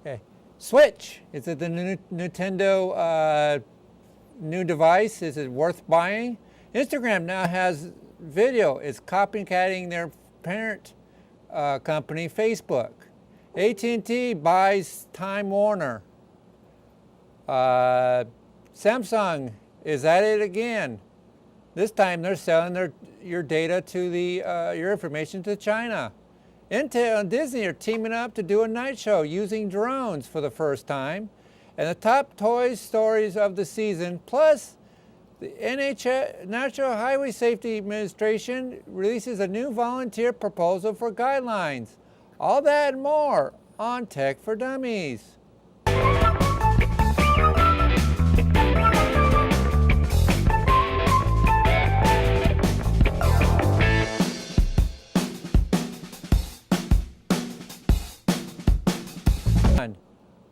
Okay. Switch. Is it the new Nintendo new device? Is it worth buying? Instagram now has video. It's copycatting their parent company, Facebook. AT&T buys Time Warner. Samsung is at it again. This time they're selling your data to your information to China. Intel and Disney are teaming up to do a night show using drones for the first time. And the top toy stories of the season, plus the National Highway Safety Administration releases a new volunteer proposal for guidelines. All that and more on Tech for Dummies.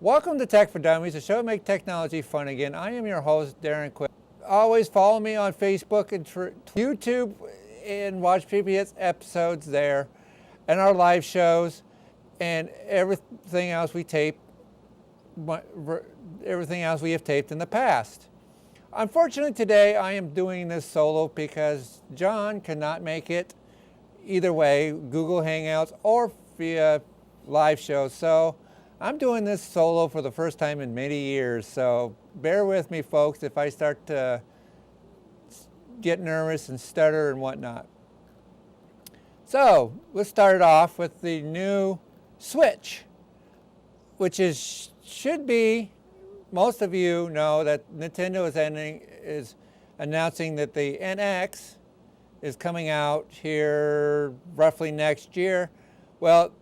Welcome to Tech for Dummies, a show to make technology fun again. I am your host, Darren. Always follow me on Facebook and YouTube and watch previous episodes there, and our live shows, and everything else we tape, everything else we have taped in the past. Unfortunately, today I am doing this solo because John cannot make it either way, Google Hangouts or via live shows. So I'm doing this solo for the first time in many years, so bear with me, folks, if I start to get nervous and stutter and whatnot. So let's start it off with the new Switch, which should be, most of you know that Nintendo is announcing that the NX is coming out here roughly next year. Well,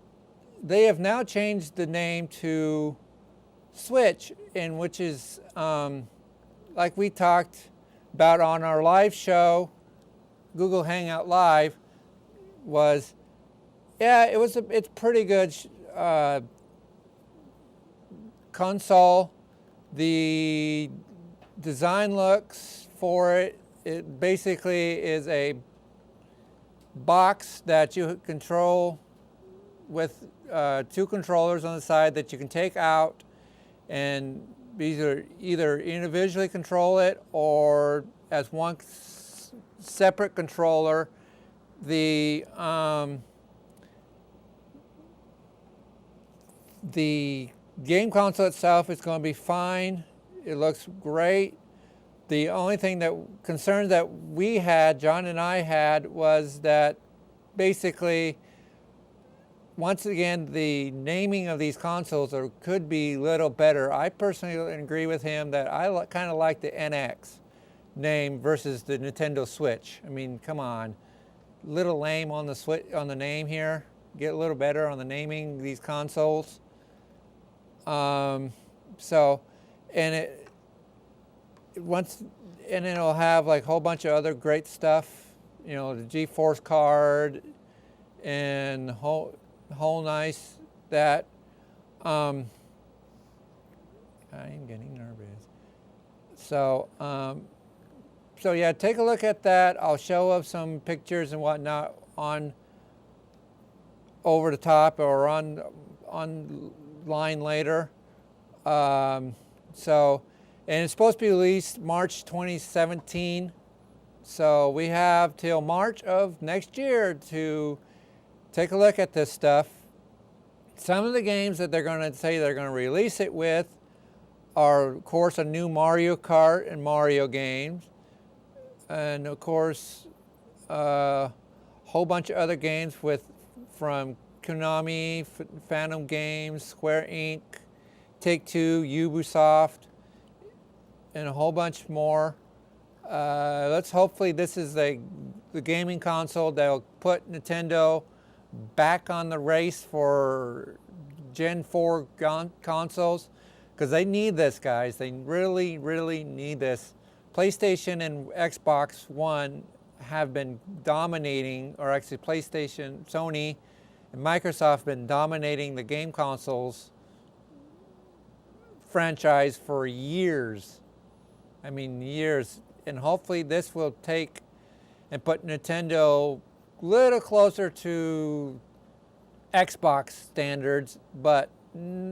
they have now changed the name to Switch, and which is like we talked about on our live show, Google Hangout Live, was, yeah, it's pretty good console. The design looks for it basically is a box that you control with two controllers on the side that you can take out and either individually control it or as one separate controller. The game console itself is going to be fine. It looks great. The only concern that we had, John and I had, was that basically, once again, the naming of these consoles could be a little better. I personally agree with him that I kind of like the NX name versus the Nintendo Switch. I mean, come on, little lame on the name here. Get a little better on the naming these consoles. And then it'll have like a whole bunch of other great stuff. You know, the GeForce card and whole nice that I'm getting nervous. So yeah, take a look at that. I'll show up some pictures and whatnot on over the top or online later. And it's supposed to be released March 2017. So we have till March of next year to take a look at this stuff. Some of the games that they're going to say they're going to release it with are, of course, a new Mario Kart and Mario games. And, of course, a whole bunch of other games from Konami, Phantom Games, Square Inc., Take-Two, Ubisoft, and a whole bunch more. Hopefully this is the gaming console that will put Nintendo back on the race for Gen 4 consoles, because they need this, guys. They really, really need this. PlayStation and Xbox One have been dominating, or actually PlayStation, Sony, and Microsoft have been dominating the game consoles franchise for years. I mean, years. And hopefully this will take and put Nintendo a little closer to Xbox standards, but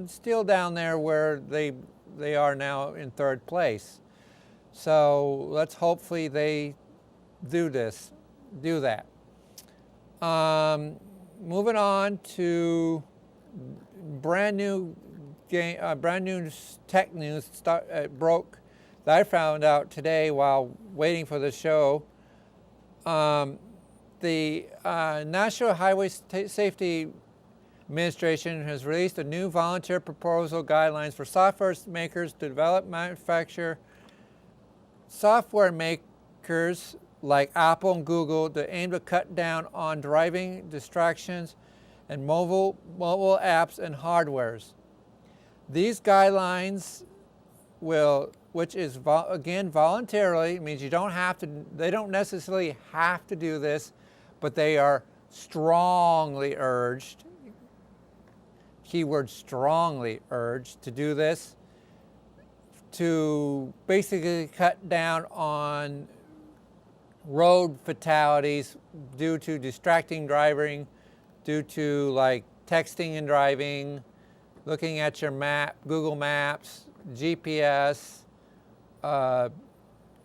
still down there where they are now in third place. So let's hopefully they do that. Moving on to brand new tech news broke that I found out today while waiting for the show. The National Highway Safety Administration has released a new volunteer proposal guidelines for software makers to develop, manufacture software makers like Apple and Google to aim to cut down on driving distractions and mobile apps and hardwares. These guidelines will, which is again voluntarily, means you don't have to, they don't necessarily have to do this, but they are strongly urged, keyword strongly urged, to do this to basically cut down on road fatalities due to distracting driving, due to like texting and driving, looking at your map, Google Maps, GPS, a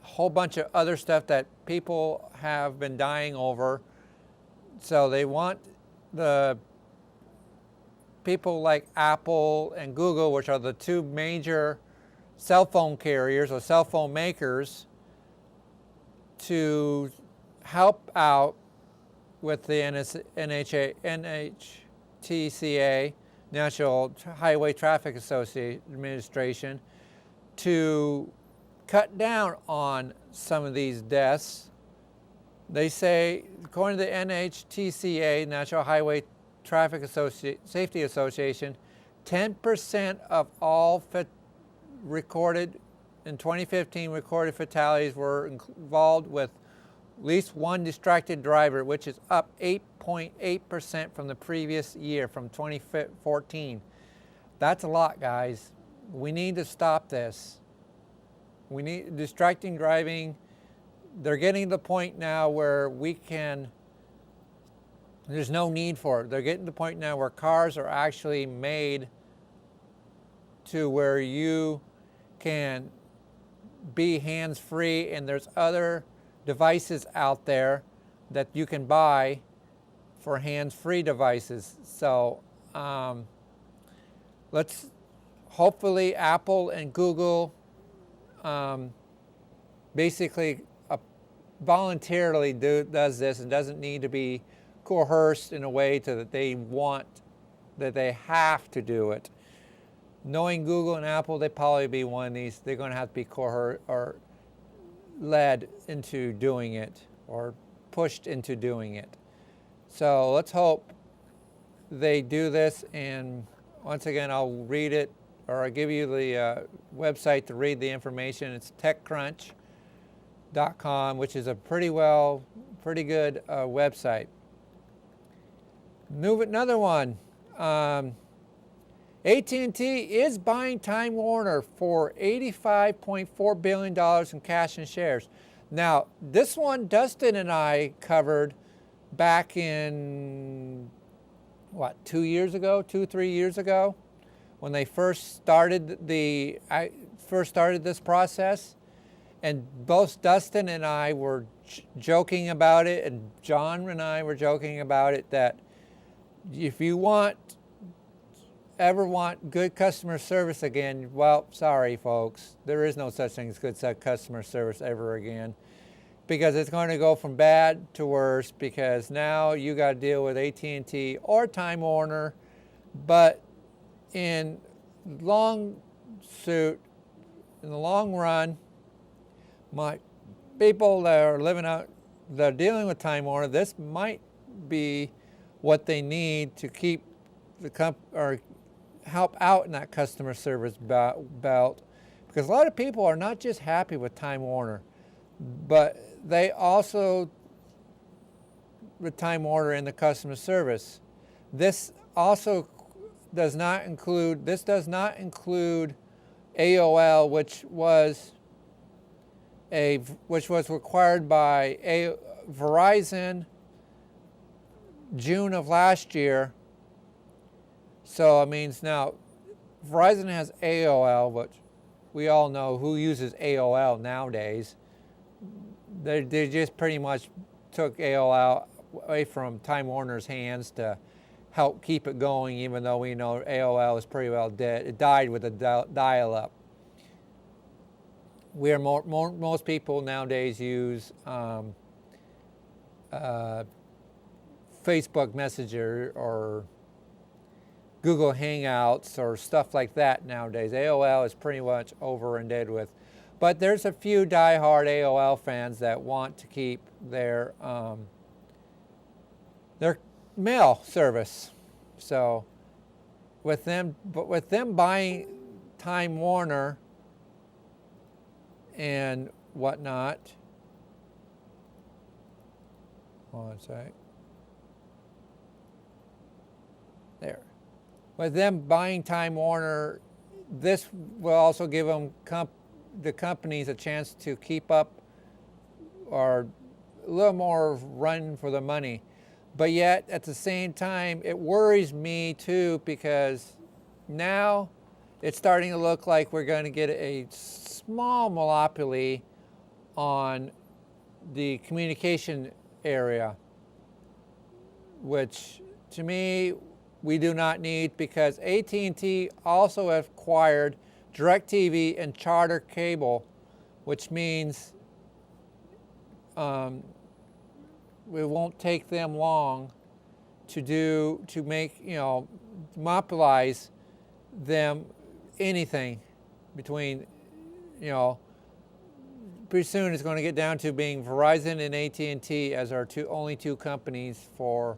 whole bunch of other stuff that people have been dying over. So they want the people like Apple and Google, which are the two major cell phone carriers or cell phone makers, to help out with the NHTCA, National Highway Traffic Administration, to cut down on some of these deaths. They say, according to the NHTCA, National Highway Traffic Safety Association, 10% of all recorded in 2015 recorded fatalities were involved with at least one distracted driver, which is up 8.8% from the previous year, from 2014. That's a lot, guys. We need to stop this. We need distracting driving. They're getting to the point now where there's no need for it. They're getting to the point now where cars are actually made to where you can be hands-free, and there's other devices out there that you can buy for hands-free devices. So let's hopefully Apple and Google basically voluntarily does this and doesn't need to be coerced in a way that they have to do it. Knowing Google and Apple, they probably be one of these. They're going to have to be coerced or led into doing it or pushed into doing it. So let's hope they do this. And once again, I'll read it, or I'll give you the website to read the information. It's techcrunch.com, which is a pretty good website. Another one. AT&T is buying Time Warner for $85.4 billion in cash and shares. Now, this one Dustin and I covered back in, 3 years ago, when they first started this process. And both Dustin and I were joking about it, and John and I were joking about it, that if you ever want good customer service again, well, sorry folks, there is no such thing as good customer service ever again, because it's going to go from bad to worse, because now you got to deal with AT&T or Time Warner. But in the long run, my people that are dealing with Time Warner, this might be what they need to keep or help out in that customer service belt, because a lot of people are not just happy with Time Warner, but they also, with Time Warner in the customer service, this also does not include AOL, which was required by Verizon June of last year. So it means now Verizon has AOL, which we all know who uses AOL nowadays. They just pretty much took AOL away from Time Warner's hands to help keep it going, even though we know AOL is pretty well dead. It died with the dial-up. Most people nowadays use Facebook Messenger or Google Hangouts or stuff like that nowadays. AOL is pretty much over and dead with. But there's a few die-hard AOL fans that want to keep their mail service. So with them buying Time Warner and whatnot, hold on a sec. There. With them buying Time Warner, this will also give them the companies a chance to keep up or a little more run for the money. But yet, at the same time, it worries me too, because now it's starting to look like we're going to get a small monopoly on the communication area, which to me we do not need, because AT&T also acquired DirecTV and Charter Cable, which means it won't take them long to make, monopolize them anything between, pretty soon it's going to get down to being Verizon and AT&T as our only two companies for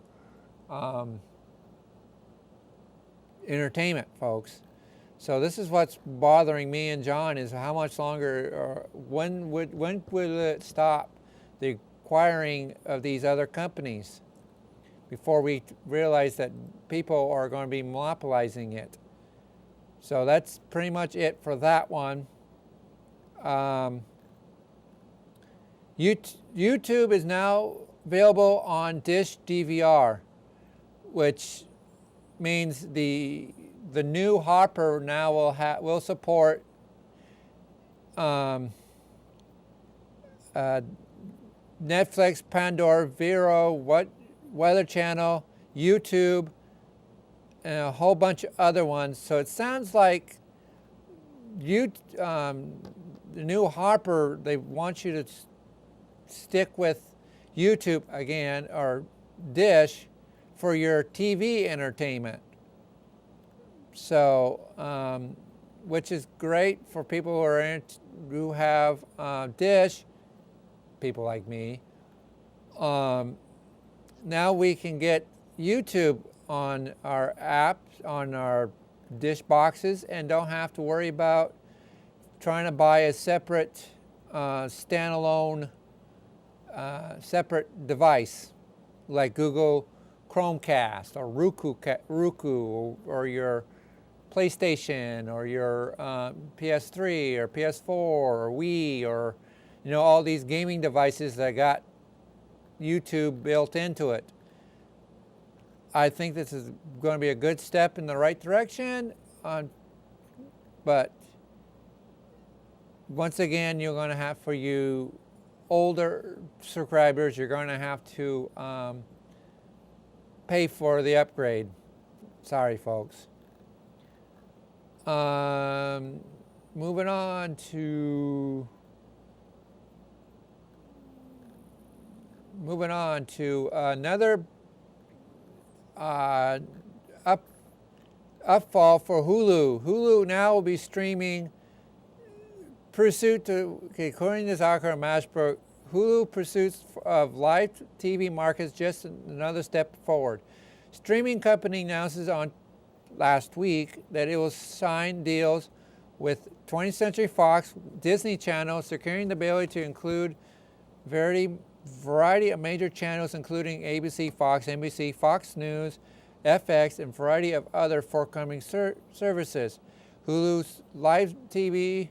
entertainment, folks. So this is what's bothering me and John, is how much longer, when will it stop, the acquiring of these other companies, before we realize that people are going to be monopolizing it. So that's pretty much it for that one. YouTube is now available on Dish DVR, which means the new Hopper now will support Netflix, Pandora, Vero, Weather Channel, YouTube, and a whole bunch of other ones. So it sounds like the new Hopper, they want you to stick with YouTube again, or Dish, for your TV entertainment. So, which is great for people who have Dish, people like me. Now we can get YouTube on our apps, on our Dish boxes, and don't have to worry about trying to buy a separate standalone separate device like Google Chromecast or Roku or your PlayStation or your PS3 or PS4 or Wii, or all these gaming devices that got YouTube built into it. I think this is going to be a good step in the right direction, but once again, you're going to have, for you older subscribers, you're going to have to pay for the upgrade. Sorry, folks. Moving on to another upfall for Hulu. Hulu now will be streaming according to Zucker Mashberg, Hulu pursuits of live TV markets just another step forward. Streaming company announces on last week that it will sign deals with 20th Century Fox, Disney Channel, securing the ability to include variety of major channels, including ABC, Fox, NBC, Fox News, FX, and a variety of other forthcoming services. Hulu's live TV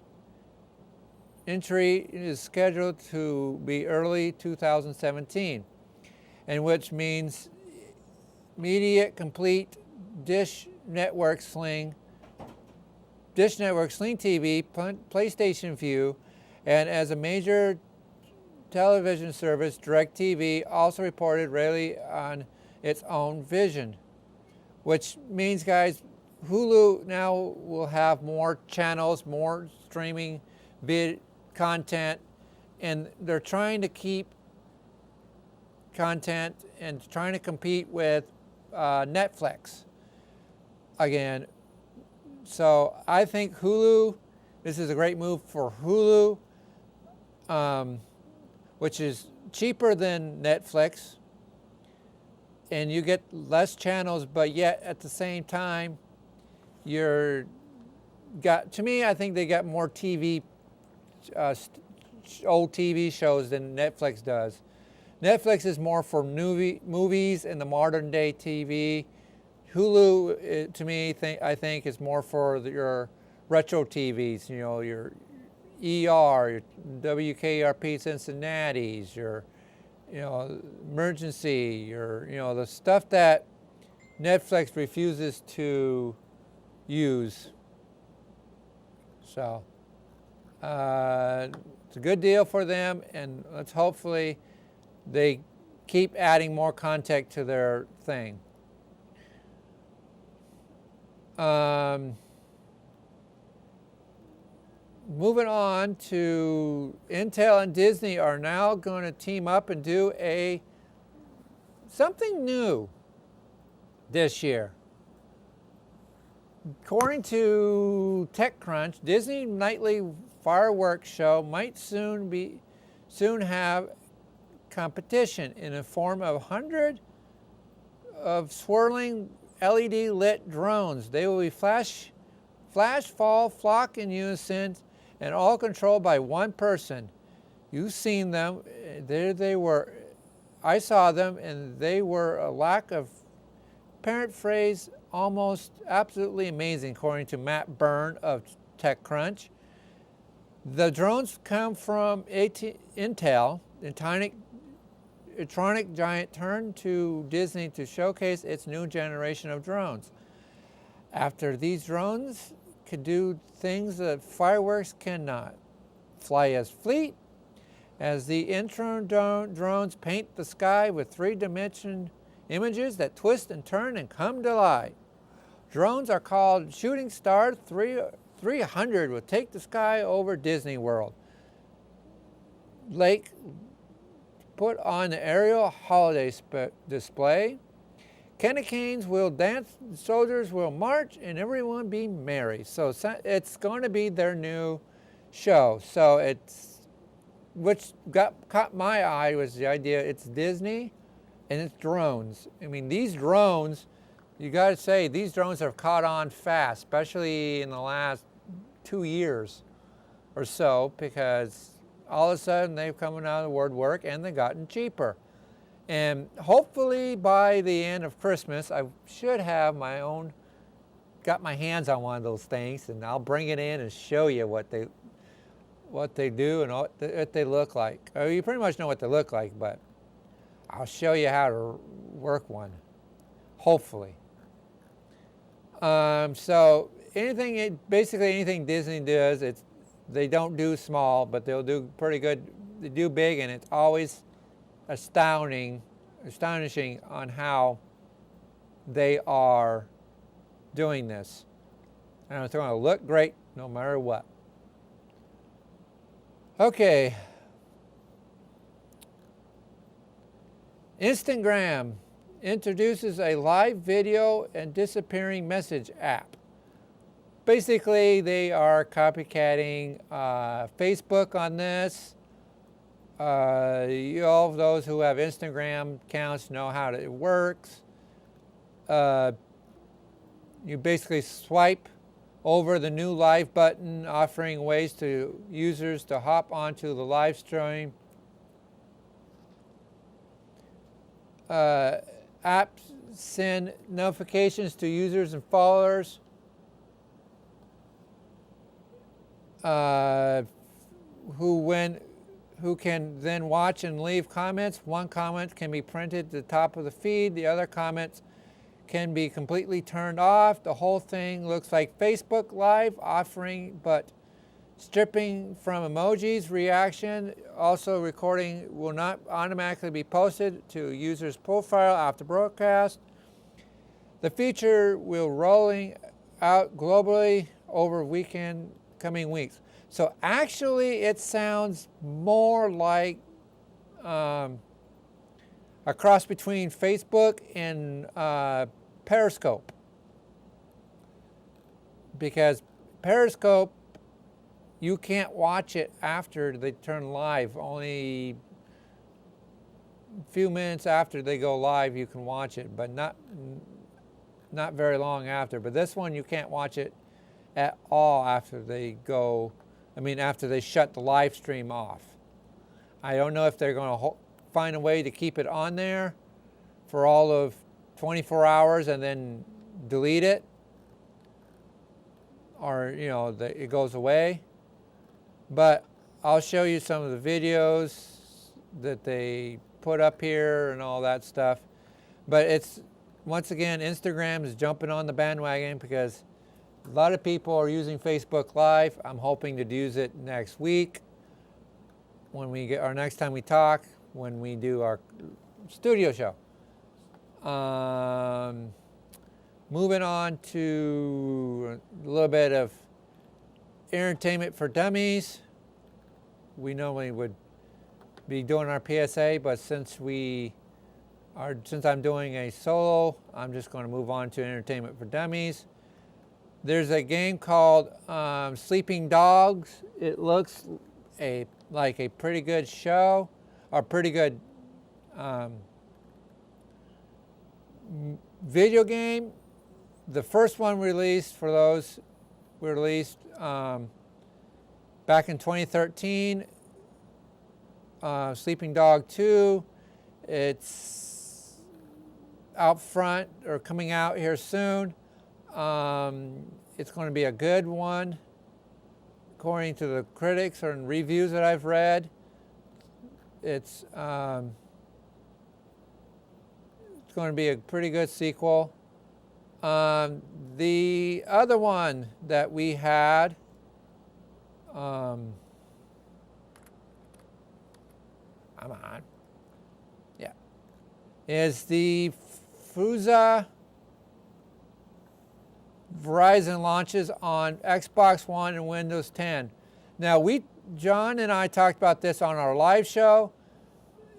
entry is scheduled to be early 2017, and which means immediate complete Dish network sling Dish Network, Sling TV, PlayStation View, and as a major television service, DirecTV also reported rarely on its own vision, which means, guys, Hulu now will have more channels, more streaming content, and they're trying to keep content and trying to compete with Netflix again. So I think Hulu, this is a great move for Hulu, which is cheaper than Netflix, and you get less channels, but yet at the same time, to me, I think they got more TV, old TV shows than Netflix does. Netflix is more for movies and the modern day TV. Hulu, to me, I think is more for your retro TVs. You know, your ER, your WKRP Cincinnati's, your, Emergency, the stuff that Netflix refuses to use. So it's a good deal for them, and let's hopefully they keep adding more content to their thing. Moving on to Intel and Disney are now going to team up and do something new this year. According to TechCrunch, Disney nightly fireworks show might soon have competition in the form of 100 of swirling LED lit drones. They will be flash, fall, flock in unison, and all controlled by one person. You've seen them. There they were. I saw them, and they were a lack of parent phrase, almost absolutely amazing, according to Matt Byrne of TechCrunch. The drones come from Intel. Electronic giant turned to Disney to showcase its new generation of drones. After these drones could do things that fireworks cannot. Fly as fleet as the intern drones paint the sky with three-dimensional images that twist and turn and come to life. Drones are called Shooting Star 300 will take the sky over Disney World. Lake put on the aerial holiday display. Candy canes will dance, soldiers will march, and everyone be merry. So it's going to be their new show. So which caught my eye was the idea it's Disney and it's drones. I mean, these drones, you got to say, these drones have caught on fast, especially in the last 2 years or so, because all of a sudden they've come out of the woodwork and they've gotten cheaper. And hopefully by the end of Christmas, I should have got my hands on one of those things, and I'll bring it in and show you what they do and what they look like. You pretty much know what they look like, but I'll show you how to work one, hopefully. So basically anything Disney does, they don't do small, but they'll do pretty good. They do big, and it's always astonishing on how they are doing this. And it's going to look great no matter what. Okay. Instagram introduces a live video and disappearing message app. Basically, they are copycatting Facebook on this. All of those who have Instagram accounts know how it works. You basically swipe over the new live button, offering ways to users to hop onto the live stream. Apps send notifications to users and followers who can then watch and leave comments. One comment can be printed at the top of the feed. The other comments can be completely turned off. The whole thing looks like Facebook Live, offering but stripping from emojis, reaction. Also, recording will not automatically be posted to user's profile after broadcast. The feature will rolling out globally over coming weeks. So actually, it sounds more like a cross between Facebook and Periscope, because Periscope, you can't watch it after they turn live. Only a few minutes after they go live you can watch it, but not very long after. But this one you can't watch it at all after they go, after they shut the live stream off. I don't know if they're going to find a way to keep it on there for all of 24 hours and then delete it, or it goes away. But I'll show you some of the videos that they put up here and all that stuff. But it's, once again, Instagram is jumping on the bandwagon because a lot of people are using Facebook Live. I'm hoping to use it next week when we get our next time we talk, when we do our studio show. Moving on to a little bit of entertainment for dummies. We normally would be doing our PSA, but since I'm doing a solo, I'm just going to move on to entertainment for dummies. There's a game called Sleeping Dogs. It looks like a pretty good show, or pretty good video game. The first one released back in 2013. Sleeping Dog 2. It's out front or coming out here soon. It's going to be a good one, according to the critics and reviews that I've read. It's going to be a pretty good sequel. The other one that we had, is the Forza Horizon launches on Xbox One and Windows 10. Now, John and I talked about this on our live show.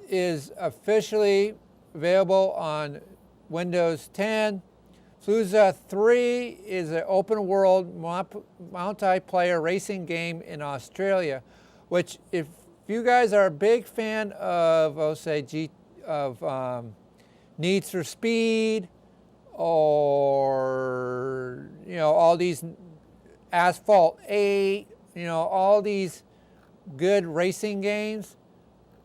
Is officially available on Windows 10. Forza 3 is an open world multiplayer racing game in Australia, which, if you guys are a big fan of, Need for Speed, or all these Asphalt 8, all these good racing games,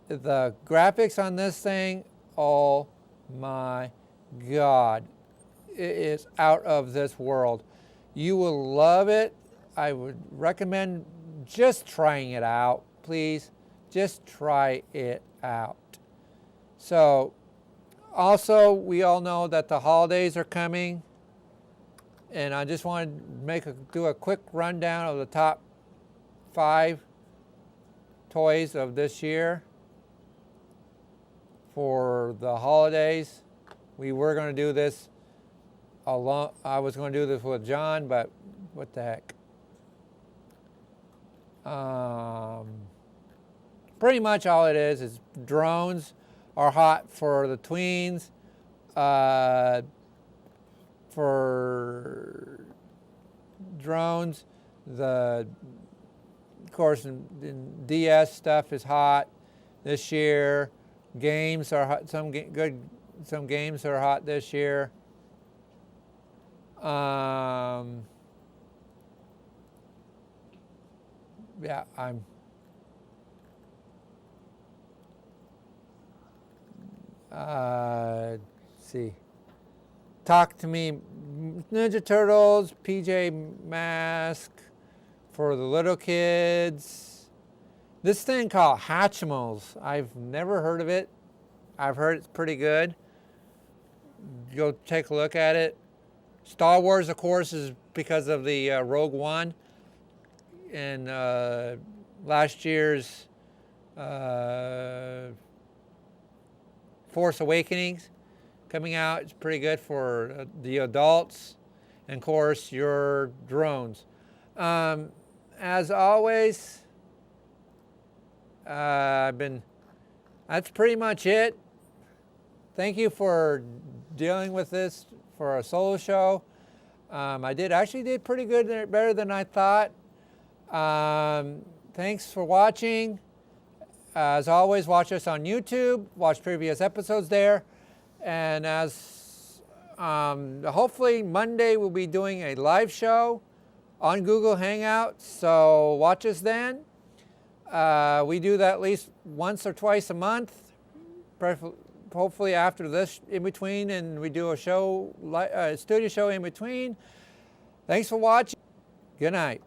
the graphics on this thing, oh my God, it is out of this world. You will love it. I would recommend just trying it out, please. Just try it out. So, also, we all know that the holidays are coming, and I just wanted to do a quick rundown of the top 5 toys of this year for the holidays. We were going to do this alone. I was going to do this with John, but what the heck. Pretty much all it is drones are hot for the tweens. For drones, of course, DS stuff is hot this year. Games are hot. Some games are hot this year. Yeah, let's see. Talk to Me, Ninja Turtles, PJ Mask for the little kids. This thing called Hatchimals, I've never heard of it. I've heard it's pretty good. go take a look at it. Star Wars, of course, is because of the Rogue One and last year's Force Awakenings coming out. It's pretty good for the adults, and of course your drones. As always, that's pretty much it. Thank you for dealing with this for a solo show. I actually did pretty good, better than I thought. Thanks for watching. As always, watch us on YouTube, watch previous episodes there. And hopefully Monday we'll be doing a live show on Google Hangout, so watch us then. We do that at least once or twice a month, hopefully after this in between, and we do a show, studio show in between. Thanks for watching. Good night.